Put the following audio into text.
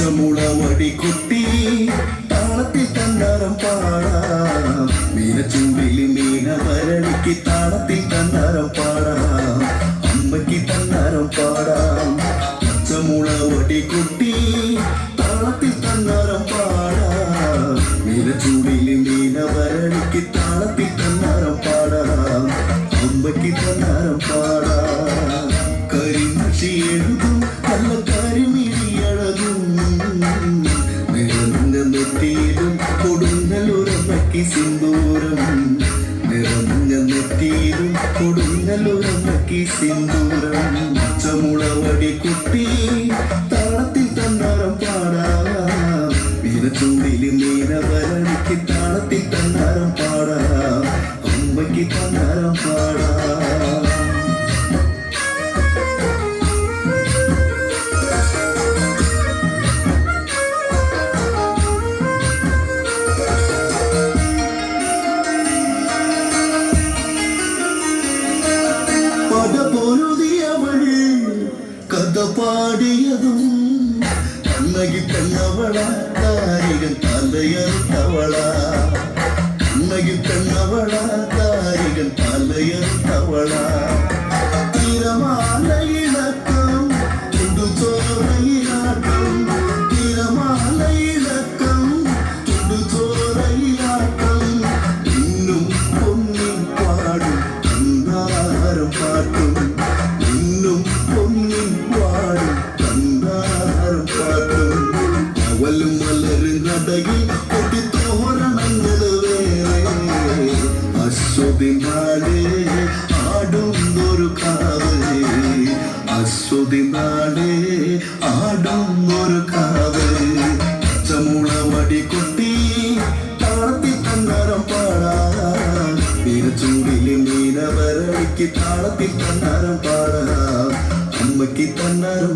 പച്ചമുളവടി കുട്ടി താളത്തിൽ തന്നാരം പാടാം മീനച്ചുണ്ടിൽ മീനവരളിക്ക് താളത്തിൽ തന്നാരം പാടാം അമ്മയ്ക്ക് തന്നാരം പാടാം പച്ചമുളവടി കുട്ടി താളത്തിൽ തന്നാരം പാടാം മീനച്ചുണ്ടിൽ മീനവരളിക്ക് താളത്തിൽ തന്നാരം പാടാം അമ്മയ്ക്ക് തന്നാരം പാടാം കരിമഷി എഴുതും നല്ല കരിമിഴിയഴകും നിറഞ്ഞ നെറ്റിയിലും കൊടുങ്ങലൊരമ്മയ്ക്ക് സിന്ദൂരം നിറഞ്ഞ നെറ്റിയിലും കൊടുങ്ങലൊരമ്മയ്ക്ക് സിന്ദൂരം പച്ചമുളവടി കുട്ടി താളത്തിൽ തന്നാരം പാടാം മീനച്ചുണ്ടില് മീനവരളിക്ക് താളത്തിൽ തന്നാരം പാടാം അമ്മയ്ക്ക് തന്നാരം പാടാം പൊരുതിയവൾ കഥ പാടിയതും കണ്ണകി പെണ്ണവള താരികൻ തലയറുത്തവള കണ്ണകി പെണ്ണവള താരികൻ തലയറുത്തവള തിരമാലയിളക്കം ചുടുചോറയിലാട്ടം തിരമാലയിളക്കം ചുടുചോറയിലാട്ടം ഇന്നും പൊന്നിൻ പാടും തന്നാരം പാട്ടും ഇന്നും പൊന്നിൻ പാടും തന്നാരം പാട്ടും അവലും മലരും നടയിൽ കൊട്ടിത്തോരണങ്ങള് വേറെ അശ്വതിനാളെ ആടുന്നൊരു കാവ് അശ്വതിനാളെ ആടുന്നൊരു കാവ് പച്ചമുളവടി കുട്ടി താളത്തിൽ തന്നാരം പാടാം മീനച്ചൂടില് മീനവരളിക്ക് താളത്തിൽ തന്നാരം പാടാം അമ്മയ്ക്ക് തന്നാരം